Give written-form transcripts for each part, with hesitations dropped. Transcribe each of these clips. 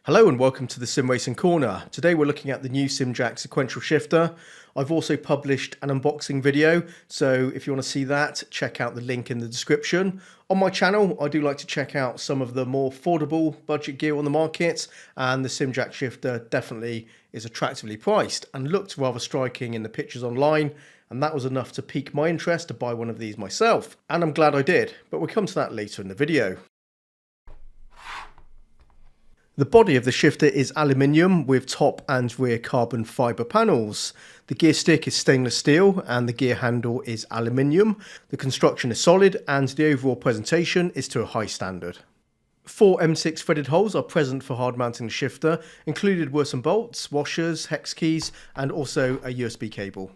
Hello and welcome to the Sim Racing Corner. Today we're looking at the new JACK Sequential Shifter. I've also published an unboxing video, so if you want to see that, check out the link in the description. On my channel, I do like to check out some of the more affordable budget gear on the market, and the JACK Shifter definitely is attractively priced and looked rather striking in the pictures online, and that was enough to pique my interest to buy one of these myself. And I'm glad I did, but we'll come to that later in the video. The body of the shifter is aluminium with top and rear carbon fibre panels. The gear stick is stainless steel and the gear handle is aluminium. The construction is solid and the overall presentation is to a high standard. 4 M6 threaded holes are present for hard mounting the shifter. Included were some bolts, washers, hex keys and also a USB cable.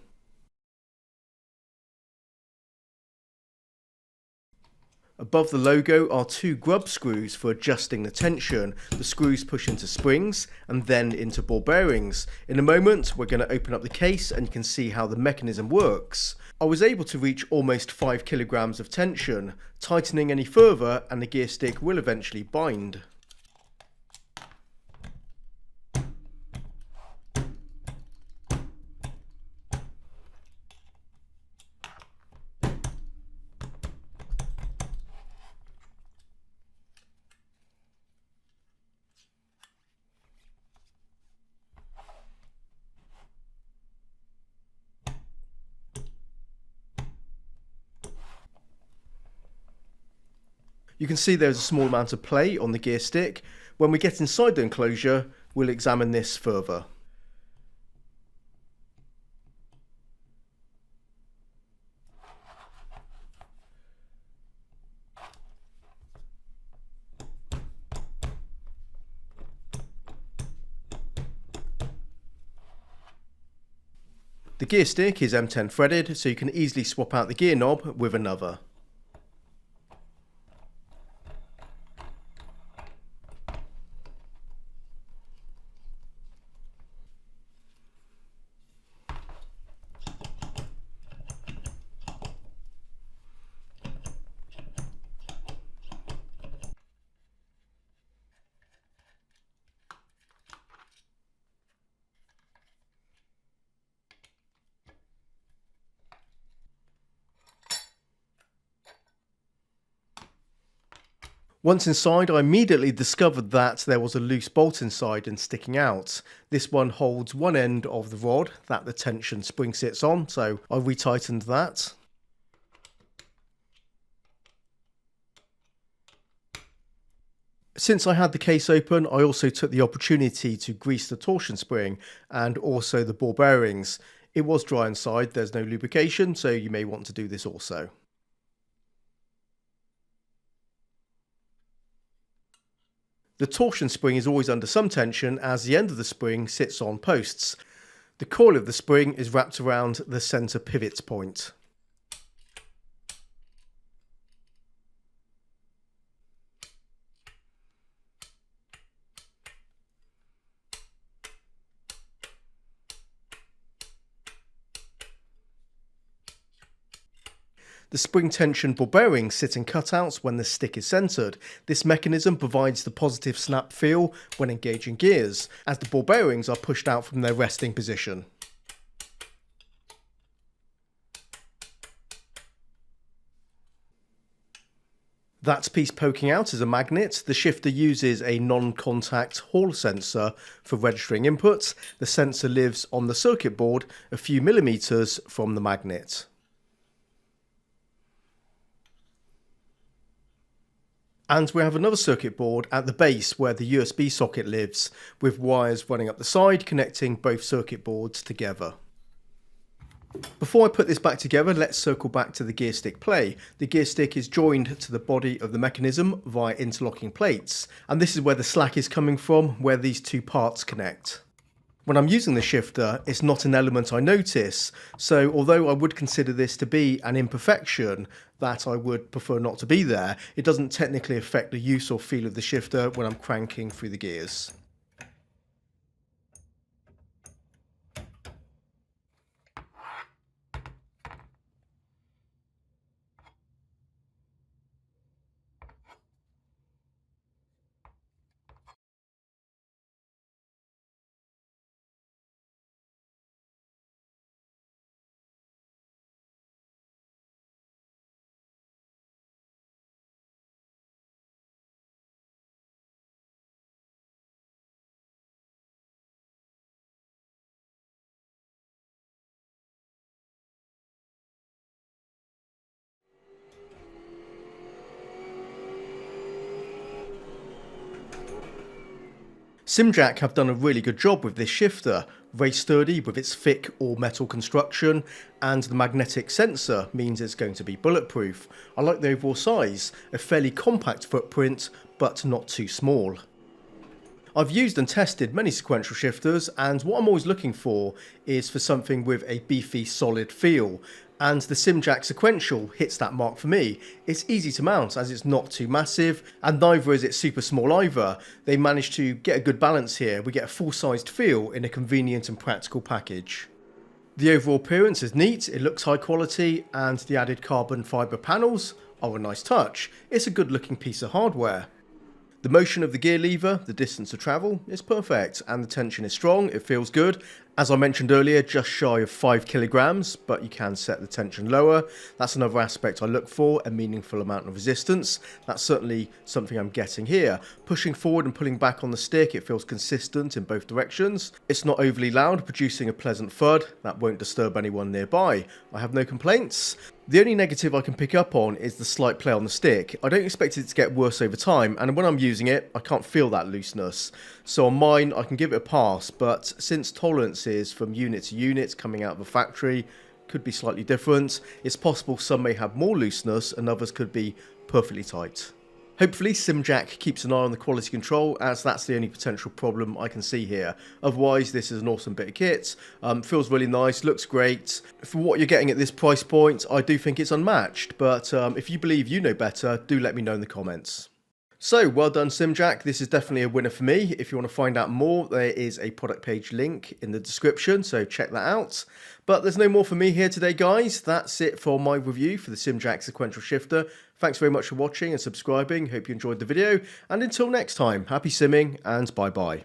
Above the logo are 2 grub screws for adjusting the tension. The screws push into springs and then into ball bearings. In a moment we're going to open up the case and you can see how the mechanism works. I was able to reach almost 5 kilograms of tension. Tightening any further and the gear stick will eventually bind. You can see there's a small amount of play on the gear stick. When we get inside the enclosure, we'll examine this further. The gear stick is M10 threaded, so you can easily swap out the gear knob with another. Once inside, I immediately discovered that there was a loose bolt inside and sticking out. This one holds one end of the rod that the tension spring sits on, so I retightened that. Since I had the case open, I also took the opportunity to grease the torsion spring and also the ball bearings. It was dry inside, there's no lubrication, so you may want to do this also. The torsion spring is always under some tension as the end of the spring sits on posts. The coil of the spring is wrapped around the centre pivot point. The spring tension ball bearings sit in cutouts when the stick is centred. This mechanism provides the positive snap feel when engaging gears, as the ball bearings are pushed out from their resting position. That piece poking out is a magnet. The shifter uses a non-contact Hall sensor for registering inputs. The sensor lives on the circuit board a few millimetres from the magnet. And we have another circuit board at the base where the USB socket lives, with wires running up the side connecting both circuit boards together. Before I put this back together, let's circle back to the gear stick play. The gear stick is joined to the body of the mechanism via interlocking plates, and this is where the slack is coming from, where these two parts connect. When I'm using the shifter, it's not an element I notice, so although I would consider this to be an imperfection that I would prefer not to be there, it doesn't technically affect the use or feel of the shifter when I'm cranking through the gears. JACK have done a really good job with this shifter, very sturdy with its thick all-metal construction, and the magnetic sensor means it's going to be bulletproof. I like the overall size, a fairly compact footprint, but not too small. I've used and tested many sequential shifters, and what I'm always looking for is for something with a beefy, solid feel. And the JACK Sequential hits that mark for me. It's easy to mount as it's not too massive, and neither is it super small either. They managed to get a good balance here. We get a full-sized feel in a convenient and practical package. The overall appearance is neat, it looks high quality, and the added carbon fibre panels are a nice touch. It's a good looking piece of hardware. The motion of the gear lever, the distance of travel, is perfect, and the tension is strong, it feels good. As I mentioned earlier, just shy of 5 kilograms, but you can set the tension lower. That's another aspect I look for, a meaningful amount of resistance. That's certainly something I'm getting here. Pushing forward and pulling back on the stick, it feels consistent in both directions. It's not overly loud, producing a pleasant thud that won't disturb anyone nearby. I have no complaints. The only negative I can pick up on is the slight play on the stick. I don't expect it to get worse over time, and when I'm using it, I can't feel that looseness. So on mine, I can give it a pass, but since tolerances from unit to unit coming out of the factory could be slightly different, it's possible some may have more looseness and others could be perfectly tight. Hopefully JACK keeps an eye on the quality control, as that's the only potential problem I can see here. Otherwise, this is an awesome bit of kit. Feels really nice, looks great. For what you're getting at this price point, I do think it's unmatched, but if you believe you know better, do let me know in the comments. So, well done JACK, this is definitely a winner for me. If you want to find out more, there is a product page link in the description, so check that out. But there's no more for me here today, guys. That's it for my review for the JACK Sequential Shifter. Thanks very much for watching and subscribing. Hope you enjoyed the video. And until next time, happy simming and bye-bye.